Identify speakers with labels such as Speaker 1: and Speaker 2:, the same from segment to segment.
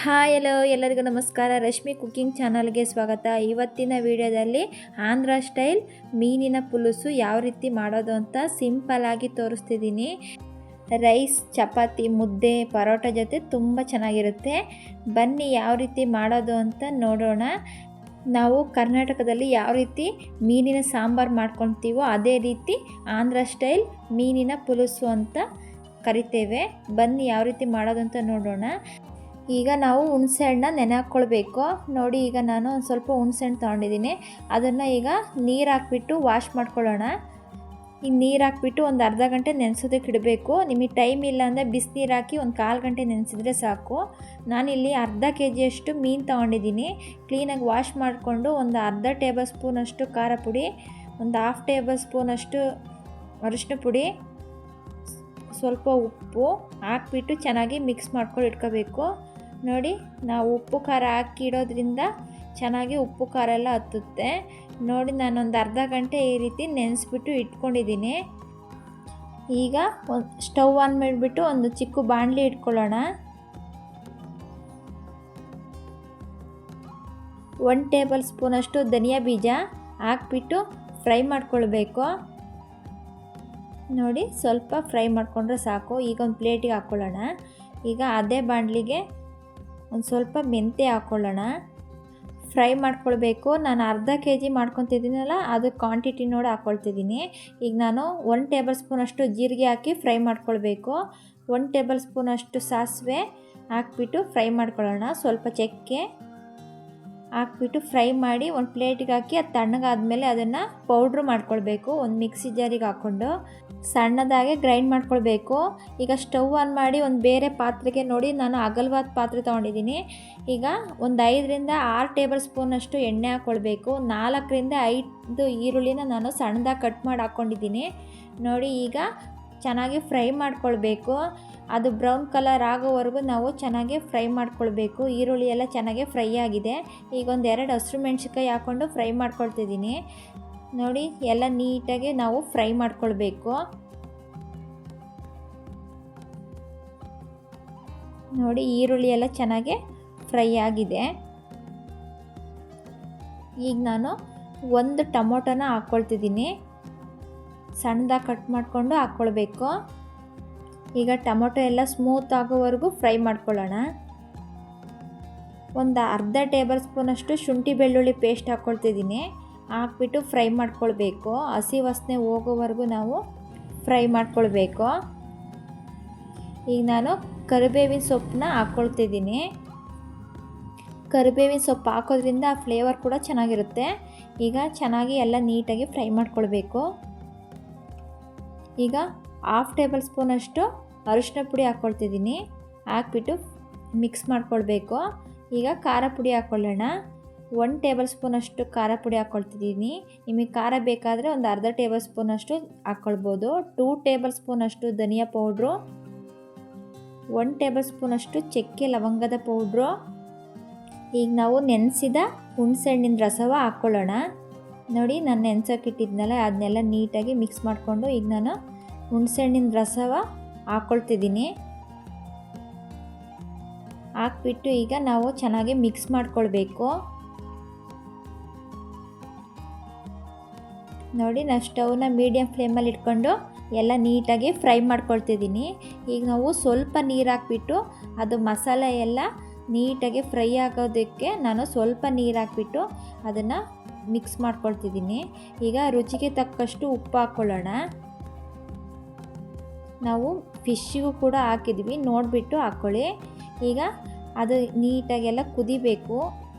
Speaker 1: Hi hello ಎಲ್ಲರಿಗೂ ನಮಸ್ಕಾರ. Rashmi cooking ಚಾನಲ್ಗೆ ಸ್ವಾಗತ. ಇವತ್ತಿನ ವಿಡಿಯೋದಲ್ಲಿ ಆಂಧ್ರ ಸ್ಟೈಲ್ ಮೀನಿನ ಪುಲುಸು ಯಾವ ರೀತಿ ಮಾಡೋದು ಅಂತ ಸಿಂಪಲ್ಲಾಗಿ ತೋರಿಸ್ತಿದ್ದೀನಿ. ರೈಸ್, ಚಪಾತಿ, ಮುದ್ದೆ, ಪರೋಟ ಜೊತೆ ತುಂಬ ಚೆನ್ನಾಗಿರುತ್ತೆ. ಬನ್ನಿ ಯಾವ ರೀತಿ ಮಾಡೋದು ಅಂತ ನೋಡೋಣ. ನಾವು ಕರ್ನಾಟಕದಲ್ಲಿ ಯಾವ ರೀತಿ ಮೀನಿನ ಸಾಂಬಾರು ಮಾಡ್ಕೊತೀವೋ ಅದೇ ರೀತಿ ಆಂಧ್ರ ಸ್ಟೈಲ್ ಮೀನಿನ ಪುಲುಸು ಅಂತ ಕರಿತೇವೆ. ಬನ್ನಿ ಯಾವ ರೀತಿ ಮಾಡೋದು ಅಂತ ನೋಡೋಣ. ಈಗ ನಾವು ಹುಣಸೆ ಹಣ್ಣನ್ನ ನೆನೆ ಹಾಕ್ಕೊಳ್ಬೇಕು. ನೋಡಿ, ಈಗ ನಾನು ಒಂದು ಸ್ವಲ್ಪ ಹುಣಸೆ ಹಣ್ಣು ತೊಗೊಂಡಿದ್ದೀನಿ. ಅದನ್ನು ಈಗ ನೀರು ಹಾಕ್ಬಿಟ್ಟು ವಾಶ್ ಮಾಡ್ಕೊಳ್ಳೋಣ. ಈಗ ನೀರು ಹಾಕ್ಬಿಟ್ಟು ಒಂದು ಅರ್ಧ ಗಂಟೆ ನೆನೆಸೋದಕ್ಕೆ ಇಡಬೇಕು. ನಿಮಗೆ ಟೈಮ್ ಇಲ್ಲ ಅಂದರೆ ಬಿಸಿನೀರು ಹಾಕಿ ಒಂದು 1/4 ಗಂಟೆ ನೆನೆಸಿದ್ರೆ ಸಾಕು. ನಾನಿಲ್ಲಿ ಅರ್ಧ kg ಮೀನು ತೊಗೊಂಡಿದ್ದೀನಿ. ಕ್ಲೀನಾಗಿ ವಾಶ್ ಮಾಡಿಕೊಂಡು ಒಂದು ಅರ್ಧ ಟೇಬಲ್ ಸ್ಪೂನಷ್ಟು ಖಾರ ಪುಡಿ, ಒಂದು 1/2 ಟೇಬಲ್ ಸ್ಪೂನಷ್ಟು ಅರಿಶಿನ ಪುಡಿ, ಸ್ವಲ್ಪ ಉಪ್ಪು ಹಾಕ್ಬಿಟ್ಟು ಚೆನ್ನಾಗಿ ಮಿಕ್ಸ್ ಮಾಡ್ಕೊಂಡು ಇಟ್ಕೋಬೇಕು. ನೋಡಿ, ನಾವು ಉಪ್ಪು ಖಾರ ಹಾಕಿ ಇಡೋದ್ರಿಂದ ಚೆನ್ನಾಗಿ ಉಪ್ಪು ಖಾರ ಎಲ್ಲ ಹತ್ತುತ್ತೆ. ನೋಡಿ, ನಾನೊಂದು ಅರ್ಧ ಗಂಟೆ ಈ ರೀತಿ ನೆನೆಸ್ಬಿಟ್ಟು ಇಟ್ಕೊಂಡಿದ್ದೀನಿ. ಈಗ ಸ್ಟವ್ ಆನ್ ಮಾಡಿಬಿಟ್ಟು ಒಂದು ಚಿಕ್ಕ ಬಾಣಲಿ ಇಟ್ಕೊಳ್ಳೋಣ. 1 ಟೇಬಲ್ ಸ್ಪೂನಷ್ಟು ಧನಿಯಾ ಬೀಜ ಹಾಕ್ಬಿಟ್ಟು ಫ್ರೈ ಮಾಡ್ಕೊಳ್ಬೇಕು. ನೋಡಿ, ಸ್ವಲ್ಪ ಫ್ರೈ ಮಾಡಿಕೊಂಡ್ರೆ ಸಾಕು. ಈಗ ಒಂದು ಪ್ಲೇಟಿಗೆ ಹಾಕ್ಕೊಳ್ಳೋಣ. ಈಗ ಅದೇ ಬಾಣಲಿಗೆ ಒಂದು ಸ್ವಲ್ಪ ಮೆಂತ್ಯ ಹಾಕ್ಕೊಳ್ಳೋಣ. ಫ್ರೈ ಮಾಡ್ಕೊಳ್ಬೇಕು. ನಾನು ಅರ್ಧ kg ಮಾಡ್ಕೊತಿದ್ದೀನಲ್ಲ, ಅದು ಕ್ವಾಂಟಿಟಿ ನೋಡಿ ಹಾಕ್ಕೊಳ್ತಿದ್ದೀನಿ. ಈಗ ನಾನು 1 ಟೇಬಲ್ ಸ್ಪೂನಷ್ಟು ಜೀರಿಗೆ ಹಾಕಿ ಫ್ರೈ ಮಾಡ್ಕೊಳ್ಬೇಕು. 1 ಟೇಬಲ್ ಸ್ಪೂನಷ್ಟು ಸಾಸಿವೆ ಹಾಕ್ಬಿಟ್ಟು ಫ್ರೈ ಮಾಡ್ಕೊಳ್ಳೋಣ. ಸ್ವಲ್ಪ ಚಕ್ಕೆ ಹಾಕ್ಬಿಟ್ಟು ಫ್ರೈ ಮಾಡಿ ಒಂದು ಪ್ಲೇಟಿಗೆ ಹಾಕಿ ಅದು ತಣ್ಣಗಾದ್ಮೇಲೆ ಅದನ್ನು ಪೌಡ್ರ್ ಮಾಡ್ಕೊಳ್ಬೇಕು. ಒಂದು ಮಿಕ್ಸಿ ಜಾರಿಗೆ ಹಾಕ್ಕೊಂಡು ಸಣ್ಣದಾಗೆ ಗ್ರೈಂಡ್ ಮಾಡ್ಕೊಳ್ಬೇಕು. ಈಗ ಸ್ಟವ್ ಆನ್ ಮಾಡಿ ಒಂದು ಬೇರೆ ಪಾತ್ರೆಗೆ, ನೋಡಿ ನಾನು ಅಗಲವಾದ ಪಾತ್ರೆ ತೊಗೊಂಡಿದ್ದೀನಿ. ಈಗ ಒಂದು 5ರಿಂದ 6 ಟೇಬಲ್ ಸ್ಪೂನಷ್ಟು ಎಣ್ಣೆ ಹಾಕ್ಕೊಳ್ಬೇಕು. 4ರಿಂದ 5 ಈರುಳ್ಳಿನ ನಾನು ಸಣ್ಣದಾಗಿ ಕಟ್ ಮಾಡಿ ಹಾಕ್ಕೊಂಡಿದ್ದೀನಿ. ನೋಡಿ, ಈಗ ಚೆನ್ನಾಗಿ ಫ್ರೈ ಮಾಡ್ಕೊಳ್ಬೇಕು. ಅದು ಬ್ರೌನ್ ಕಲರ್ ಆಗೋವರೆಗೂ ನಾವು ಚೆನ್ನಾಗಿ ಫ್ರೈ ಮಾಡ್ಕೊಳ್ಬೇಕು. ಈರುಳ್ಳಿ ಎಲ್ಲ ಚೆನ್ನಾಗಿ ಫ್ರೈ ಆಗಿದೆ. ಈಗ ಒಂದು 2 ಹಸಿರು ಮೆಣಸಿನ್ಕಾಯಿ ಹಾಕ್ಕೊಂಡು ಫ್ರೈ ಮಾಡ್ಕೊಳ್ತಿದ್ದೀನಿ. ನೋಡಿ, ಎಲ್ಲ ನೀಟಾಗಿ ನಾವು ಫ್ರೈ ಮಾಡ್ಕೊಳ್ಬೇಕು. ನೋಡಿ, ಈರುಳ್ಳಿ ಎಲ್ಲ ಚೆನ್ನಾಗಿ ಫ್ರೈ ಆಗಿದೆ. ಈಗ ನಾನು ಒಂದು ಟೊಮೊಟೊನ ಹಾಕ್ಕೊಳ್ತಿದ್ದೀನಿ. ಸಣ್ಣದಾಗಿ ಕಟ್ ಮಾಡಿಕೊಂಡು ಹಾಕ್ಕೊಳ್ಬೇಕು. ಈಗ ಟೊಮೊಟೊ ಎಲ್ಲ ಸ್ಮೂತ್ ಆಗೋವರೆಗೂ ಫ್ರೈ ಮಾಡ್ಕೊಳ್ಳೋಣ. ಒಂದು ಅರ್ಧ ಟೇಬಲ್ ಸ್ಪೂನಷ್ಟು ಶುಂಠಿ ಬೆಳ್ಳುಳ್ಳಿ ಪೇಸ್ಟ್ ಹಾಕ್ಕೊಳ್ತಿದ್ದೀನಿ. ಹಾಕ್ಬಿಟ್ಟು ಫ್ರೈ ಮಾಡ್ಕೊಳ್ಬೇಕು. ಹಸಿ ವಾಸನೆ ಹೋಗೋವರೆಗೂ ನಾವು ಫ್ರೈ ಮಾಡ್ಕೊಳ್ಬೇಕು. ಈಗ ನಾನು ಕರಿಬೇವಿನ ಸೊಪ್ಪನ್ನ ಹಾಕ್ಕೊಳ್ತಿದ್ದೀನಿ. ಕರಿಬೇವಿನ ಸೊಪ್ಪು ಹಾಕೋದ್ರಿಂದ ಆ ಫ್ಲೇವರ್ ಕೂಡ ಚೆನ್ನಾಗಿರುತ್ತೆ. ಈಗ ಚೆನ್ನಾಗಿ ಎಲ್ಲ ನೀಟಾಗಿ ಫ್ರೈ ಮಾಡ್ಕೊಳ್ಬೇಕು. ಈಗ 1/2 ಟೇಬಲ್ ಸ್ಪೂನಷ್ಟು ಅರಿಶಿನ ಪುಡಿ ಹಾಕ್ಕೊಳ್ತಿದ್ದೀನಿ. ಹಾಕ್ಬಿಟ್ಟು ಮಿಕ್ಸ್ ಮಾಡ್ಕೊಳ್ಬೇಕು. ಈಗ ಖಾರ ಪುಡಿ ಹಾಕ್ಕೊಳ್ಳೋಣ. 1 ಟೇಬಲ್ ಸ್ಪೂನಷ್ಟು ಖಾರ ಪುಡಿ ಹಾಕ್ಕೊಳ್ತಿದ್ದೀನಿ. ನಿಮಗೆ ಖಾರ ಬೇಕಾದರೆ ಒಂದು ಅರ್ಧ ಟೇಬಲ್ ಸ್ಪೂನಷ್ಟು ಹಾಕ್ಕೊಳ್ಬೋದು. 2 ಟೇಬಲ್ ಸ್ಪೂನಷ್ಟು ಧನಿಯಾ ಪೌಡ್ರು, 1 ಟೇಬಲ್ ಸ್ಪೂನಷ್ಟು ಚಕ್ಕೆ ಲವಂಗದ ಪೌಡ್ರು. ಈಗ ನಾವು ನೆನೆಸಿದ ಹುಣಸೆಹಣ್ಣಿನ ರಸವ ಹಾಕ್ಕೊಳ್ಳೋಣ. ನೋಡಿ, ನಾನು ನೆನೆಸೋಕ್ಕಿಟ್ಟಿದ್ನಲ್ಲ, ಅದನ್ನೆಲ್ಲ ನೀಟಾಗಿ ಮಿಕ್ಸ್ ಮಾಡಿಕೊಂಡು ಈಗ ನಾನು ಹುಣಸೆಹಣ್ಣಿನ ರಸವ ಹಾಕ್ಕೊಳ್ತಿದ್ದೀನಿ. ಹಾಕ್ಬಿಟ್ಟು ಈಗ ನಾವು ಚೆನ್ನಾಗಿ ಮಿಕ್ಸ್ ಮಾಡ್ಕೊಳ್ಬೇಕು. ನೋಡಿ, ನಾನು ಸ್ಟವ್ನ ಮೀಡಿಯಮ್ ಫ್ಲೇಮಲ್ಲಿ ಇಟ್ಕೊಂಡು ಎಲ್ಲ ನೀಟಾಗಿ ಫ್ರೈ ಮಾಡ್ಕೊಳ್ತಿದ್ದೀನಿ. ಈಗ ನಾವು ಸ್ವಲ್ಪ ನೀರು ಹಾಕ್ಬಿಟ್ಟು ಅದು ಮಸಾಲೆ ಎಲ್ಲ ನೀಟಾಗಿ ಫ್ರೈ ಆಗೋದಕ್ಕೆ ನಾನು ಸ್ವಲ್ಪ ನೀರು ಹಾಕ್ಬಿಟ್ಟು ಅದನ್ನು ಮಿಕ್ಸ್ ಮಾಡ್ಕೊಳ್ತಿದ್ದೀನಿ. ಈಗ ರುಚಿಗೆ ತಕ್ಕಷ್ಟು ಉಪ್ಪು ಹಾಕ್ಕೊಳ್ಳೋಣ. ನಾವು ಫಿಶ್ಶಿಗೂ ಕೂಡ ಹಾಕಿದ್ವಿ, ನೋಡಿಬಿಟ್ಟು ಹಾಕ್ಕೊಳ್ಳಿ. ಈಗ ಅದು ನೀಟಾಗೆಲ್ಲ ಕುದಿಬೇಕು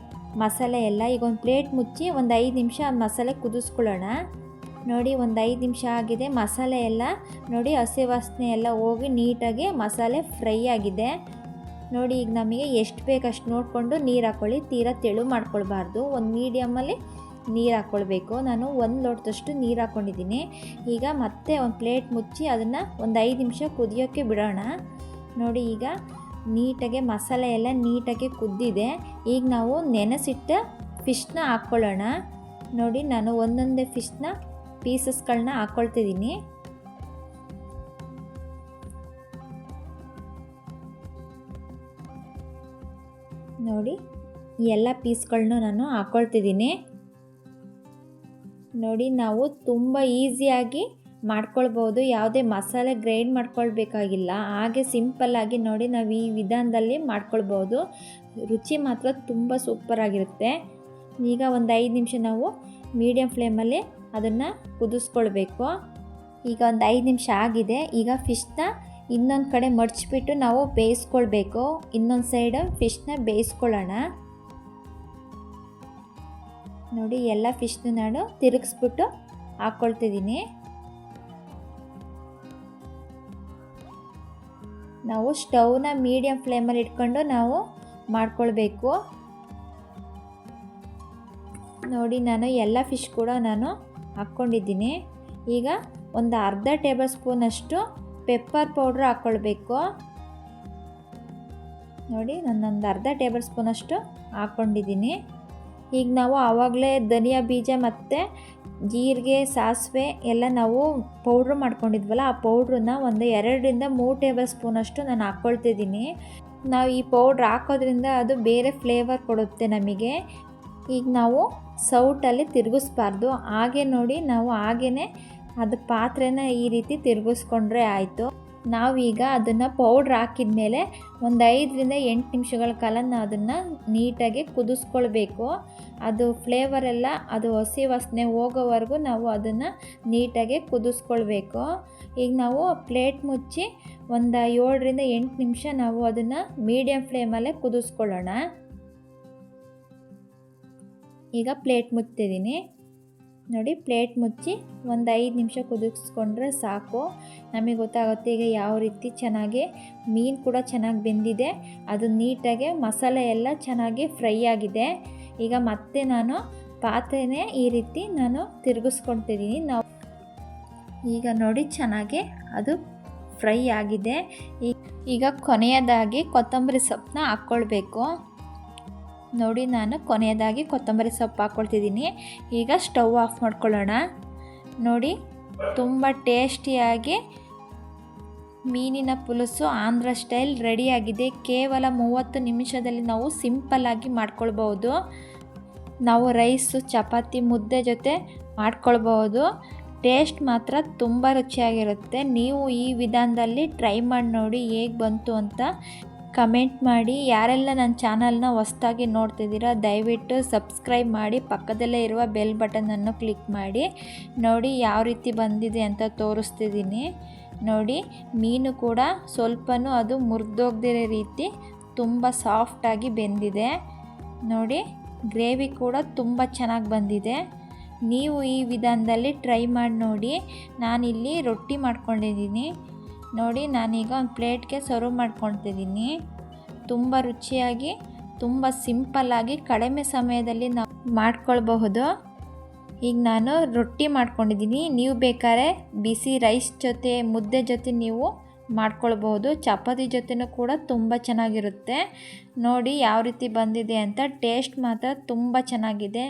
Speaker 1: ಮಸಾಲೆ ಎಲ್ಲ. ಈಗ ಒಂದು ಪ್ಲೇಟ್ ಮುಚ್ಚಿ ಒಂದು 5 ನಿಮಿಷ ಮಸಾಲೆ ಕುದಿಸ್ಕೊಳ್ಳೋಣ. ನೋಡಿ, ಒಂದು 5 ನಿಮಿಷ ಆಗಿದೆ. ಮಸಾಲೆ ಎಲ್ಲ ನೋಡಿ ಹಸಿ ವಾಸನೆ ಎಲ್ಲ ಹೋಗಿ ನೀಟಾಗಿ ಮಸಾಲೆ ಫ್ರೈ ಆಗಿದೆ. ನೋಡಿ, ಈಗ ನಮಗೆ ಎಷ್ಟು ಬೇಕು ಅಷ್ಟು ನೋಡಿಕೊಂಡು ನೀರು ಹಾಕ್ಕೊಳ್ಳಿ. ತೀರಾ ತೆಳು ಮಾಡ್ಕೊಳ್ಬಾರ್ದು. ಒಂದು ಮೀಡಿಯಮಲ್ಲಿ ನೀರು ಹಾಕ್ಕೊಳ್ಬೇಕು. ನಾನು 1 ಲೋಟದಷ್ಟು ನೀರು ಹಾಕ್ಕೊಂಡಿದ್ದೀನಿ. ಈಗ ಮತ್ತೆ ಒಂದು ಪ್ಲೇಟ್ ಮುಚ್ಚಿ ಅದನ್ನು ಒಂದು 5 ನಿಮಿಷ ಕುದಿಯೋಕ್ಕೆ ಬಿಡೋಣ. ನೋಡಿ, ಈಗ ನೀಟಾಗಿ ಮಸಾಲೆ ಎಲ್ಲ ನೀಟಾಗಿ ಕುದ್ದಿದೆ. ಈಗ ನಾವು ನೆನೆಸಿಟ್ಟ ಫಿಶ್ನ ಹಾಕ್ಕೊಳ್ಳೋಣ. ನೋಡಿ, ನಾನು ಒಂದೊಂದೇ ಫಿಶ್ನ ಪೀಸಸ್ಗಳನ್ನ ಹಾಕ್ಕೊಳ್ತಿದ್ದೀನಿ. ನೋಡಿ ಈ ಎಲ್ಲ ಪೀಸ್ಗಳನ್ನೂ ನಾನು ಹಾಕ್ಕೊಳ್ತಿದ್ದೀನಿ. ನೋಡಿ ನಾವು ತುಂಬ ಈಸಿಯಾಗಿ ಮಾಡ್ಕೊಳ್ಬೋದು, ಯಾವುದೇ ಮಸಾಲೆ ಗ್ರೈಂಡ್ ಮಾಡ್ಕೊಳ್ಬೇಕಾಗಿಲ್ಲ. ಹಾಗೆ ಸಿಂಪಲ್ಲಾಗಿ ನೋಡಿ ನಾವು ಈ ವಿಧಾನದಲ್ಲಿ ಮಾಡ್ಕೊಳ್ಬೋದು. ರುಚಿ ಮಾತ್ರ ತುಂಬ ಸೂಪರಾಗಿರುತ್ತೆ. ಈಗ ಒಂದು 5 ನಿಮಿಷ ನಾವು ಮೀಡಿಯಮ್ ಫ್ಲೇಮಲ್ಲಿ ಅದನ್ನು ಕುದಿಸ್ಕೊಳ್ಬೇಕು. ಈಗ ಒಂದು 5 ನಿಮಿಷ ಆಗಿದೆ. ಈಗ ಫಿಶ್ನ ಇನ್ನೊಂದು ಕಡೆ ಮಡಚಿಬಿಟ್ಟು ನಾವು ಬೇಯಿಸ್ಕೊಳ್ಬೇಕು. ಇನ್ನೊಂದು ಸೈಡ್ ಫಿಶ್ನ ಬೇಯಿಸ್ಕೊಳ್ಳೋಣ. ನೋಡಿ ಎಲ್ಲ ಫಿಶ್ನ ನಾನು ತಿರುಗಿಸ್ಬಿಟ್ಟು ಹಾಕ್ಕೊಳ್ತಿದ್ದೀನಿ. ನಾವು ಸ್ಟವ್ನ ಮೀಡಿಯಮ್ ಫ್ಲೇಮಲ್ಲಿ ಇಟ್ಕೊಂಡು ನಾವು ಮಾಡ್ಕೊಳ್ಬೇಕು. ನೋಡಿ ನಾನು ಎಲ್ಲ ಫಿಶ್ ಕೂಡ ನಾನು ಹಾಕ್ಕೊಂಡಿದ್ದೀನಿ. ಈಗ ಒಂದು ಅರ್ಧ ಟೇಬಲ್ ಸ್ಪೂನಷ್ಟು ಪೆಪ್ಪರ್ ಪೌಡ್ರ್ ಹಾಕ್ಕೊಳ್ಬೇಕು. ನೋಡಿ ನಾನೊಂದು ಅರ್ಧ ಟೇಬಲ್ ಸ್ಪೂನಷ್ಟು ಹಾಕ್ಕೊಂಡಿದ್ದೀನಿ. ಈಗ ನಾವು ಆವಾಗಲೇ ಧನಿಯಾ ಬೀಜ ಮತ್ತು ಜೀರಿಗೆ, ಸಾಸಿವೆ ಎಲ್ಲ ನಾವು ಪೌಡ್ರ್ ಮಾಡ್ಕೊಂಡಿದ್ವಲ್ಲ, ಆ ಪೌಡ್ರನ್ನ ಒಂದು 2ರಿಂದ 3 ಟೇಬಲ್ ಸ್ಪೂನಷ್ಟು ನಾನು ಹಾಕ್ಕೊಳ್ತಿದ್ದೀನಿ. ನಾವು ಈ ಪೌಡ್ರ್ ಹಾಕೋದ್ರಿಂದ ಅದು ಬೇರೆ ಫ್ಲೇವರ್ ಕೊಡುತ್ತೆ ನಮಗೆ. ಈಗ ನಾವು ಸೌಟಲ್ಲಿ ತಿರುಗಿಸ್ಬಾರ್ದು, ಹಾಗೆ ನೋಡಿ ನಾವು ಹಾಗೇ ಅದು ಪಾತ್ರೆನ ಈ ರೀತಿ ತಿರುಗಿಸ್ಕೊಂಡ್ರೆ ಆಯಿತು. ನಾವೀಗ ಅದನ್ನು ಪೌಡ್ರ್ ಹಾಕಿದ ಮೇಲೆ ಒಂದು 5ರಿಂದ 8 ನಿಮಿಷಗಳ ಕಾಲ ನಾವು ಅದನ್ನು ನೀಟಾಗಿ ಕುದಿಸ್ಕೊಳ್ಬೇಕು. ಅದು ಫ್ಲೇವರೆಲ್ಲ ಅದು ಹಸಿ ವಾಸನೆ ಹೋಗೋವರೆಗೂ ನಾವು ಅದನ್ನು ನೀಟಾಗಿ ಕುದಿಸ್ಕೊಳ್ಬೇಕು. ಈಗ ನಾವು ಪ್ಲೇಟ್ ಮುಚ್ಚಿ ಒಂದು 7ರಿಂದ 8 ನಿಮಿಷ ನಾವು ಅದನ್ನು ಮೀಡಿಯಮ್ ಫ್ಲೇಮಲ್ಲೇ ಕುದಿಸ್ಕೊಳ್ಳೋಣ. ಈಗ ಪ್ಲೇಟ್ ಮುಚ್ತಿದ್ದೀನಿ. ನೋಡಿ ಪ್ಲೇಟ್ ಮುಚ್ಚಿ ಒಂದು 5 ನಿಮಿಷ ಕುದಿಸ್ಕೊಂಡ್ರೆ ಸಾಕು. ನಮಗೆ ಗೊತ್ತಾಗುತ್ತೆ ಈಗ ಯಾವ ರೀತಿ ಚೆನ್ನಾಗಿ ಮೀನು ಕೂಡ ಚೆನ್ನಾಗಿ ಬೆಂದಿದೆ, ಅದು ನೀಟಾಗಿ ಮಸಾಲೆ ಎಲ್ಲ ಚೆನ್ನಾಗಿ ಫ್ರೈ ಆಗಿದೆ. ಈಗ ಮತ್ತೆ ನಾನು ಪಾತ್ರೆನೇ ಈ ರೀತಿ ನಾನು ತಿರುಗಿಸ್ಕೊಳ್ತಿದ್ದೀನಿ. ಈಗ ನೋಡಿ ಚೆನ್ನಾಗಿ ಅದು ಫ್ರೈ ಆಗಿದೆ. ಈಗ ಕೊನೆಯದಾಗಿ ಕೊತ್ತಂಬರಿ ಸೊಪ್ಪನ್ನ ಹಾಕ್ಕೊಳ್ಬೇಕು. ನೋಡಿ ನಾನು ಕೊನೆಯದಾಗಿ ಕೊತ್ತಂಬರಿ ಸೊಪ್ಪು ಹಾಕ್ಕೊಳ್ತಿದ್ದೀನಿ. ಈಗ ಸ್ಟವ್ ಆಫ್ ಮಾಡ್ಕೊಳ್ಳೋಣ. ನೋಡಿ ತುಂಬ ಟೇಸ್ಟಿಯಾಗಿ ಮೀನಿನ ಪುಲುಸು ಆಂಧ್ರ ಸ್ಟೈಲ್ ರೆಡಿಯಾಗಿದೆ. ಕೇವಲ 30 ನಿಮಿಷದಲ್ಲಿ ನಾವು ಸಿಂಪಲ್ಲಾಗಿ ಮಾಡ್ಕೊಳ್ಬೋದು. ನಾವು ರೈಸು, ಚಪಾತಿ, ಮುದ್ದೆ ಜೊತೆ ಮಾಡ್ಕೊಳ್ಬೋದು. ಟೇಸ್ಟ್ ಮಾತ್ರ ತುಂಬ ರುಚಿಯಾಗಿರುತ್ತೆ. ನೀವು ಈ ವಿಧಾನದಲ್ಲಿ ಟ್ರೈ ಮಾಡಿ ನೋಡಿ ಹೇಗೆ ಬಂತು ಅಂತ ಕಮೆಂಟ್ ಮಾಡಿ. ಯಾರೆಲ್ಲ ನನ್ನ ಚಾನಲ್ನ ಹೊಸದಾಗಿ ನೋಡ್ತಿದ್ದೀರಾ ದಯವಿಟ್ಟು ಸಬ್ಸ್ಕ್ರೈಬ್ ಮಾಡಿ, ಪಕ್ಕದಲ್ಲೇ ಇರುವ ಬೆಲ್ ಬಟನನ್ನು ಕ್ಲಿಕ್ ಮಾಡಿ. ನೋಡಿ ಯಾವ ರೀತಿ ಬಂದಿದೆ ಅಂತ ತೋರಿಸ್ತಿದ್ದೀನಿ. ನೋಡಿ ಮೀನು ಕೂಡ ಸ್ವಲ್ಪನೂ ಅದು ಮುರಿದೋಗದಿರೋ ರೀತಿ ತುಂಬ ಸಾಫ್ಟಾಗಿ ಬೆಂದಿದೆ. ನೋಡಿ ಗ್ರೇವಿ ಕೂಡ ತುಂಬ ಚೆನ್ನಾಗಿ ಬಂದಿದೆ. ನೀವು ಈ ವಿಧಾನದಲ್ಲಿ ಟ್ರೈ ಮಾಡಿ ನೋಡಿ. ನಾನಿಲ್ಲಿ ರೊಟ್ಟಿ ಮಾಡ್ಕೊಂಡಿದ್ದೀನಿ. ನೋಡಿ ನಾನೀಗ ಒಂದು ಪ್ಲೇಟ್ಗೆ ಸರ್ವ್ ಮಾಡ್ಕೊಳ್ತಿದ್ದೀನಿ. ತುಂಬ ರುಚಿಯಾಗಿ, ತುಂಬ ಸಿಂಪಲ್ಲಾಗಿ ಕಡಿಮೆ ಸಮಯದಲ್ಲಿ ನಾವು ಮಾಡ್ಕೊಳ್ಬಹುದು. ಈಗ ನಾನು ರೊಟ್ಟಿ ಮಾಡ್ಕೊಂಡಿದ್ದೀನಿ. ನೀವು ಬೇಕಾದ್ರೆ ಬಿಸಿ ರೈಸ್ ಜೊತೆ, ಮುದ್ದೆ ಜೊತೆ ನೀವು ಮಾಡ್ಕೊಳ್ಬಹುದು. ಚಪಾತಿ ಜೊತೆನೂ ಕೂಡ ತುಂಬ ಚೆನ್ನಾಗಿರುತ್ತೆ. ನೋಡಿ ಯಾವ ರೀತಿ ಬಂದಿದೆ ಅಂತ. ಟೇಸ್ಟ್ ಮಾತ್ರ ತುಂಬ ಚೆನ್ನಾಗಿದೆ.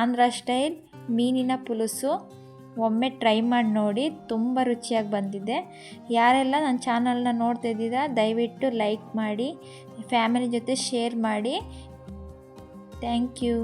Speaker 1: ಆಂಧ್ರ ಸ್ಟೈಲ್ ಮೀನಿನ ಪುಲುಸು ಒಮ್ಮೆ ಟ್ರೈ ಮಾಡಿ ನೋಡಿ, ತುಂಬ ರುಚಿಯಾಗಿ ಬಂದಿದೆ. ಯಾರೆಲ್ಲ ನನ್ನ ಚಾನಲ್ನ ನೋಡ್ತಿದ್ದೀರಾ ದಯವಿಟ್ಟು ಲೈಕ್ ಮಾಡಿ, ಫ್ಯಾಮಿಲಿ ಜೊತೆ ಶೇರ್ ಮಾಡಿ. Thank you.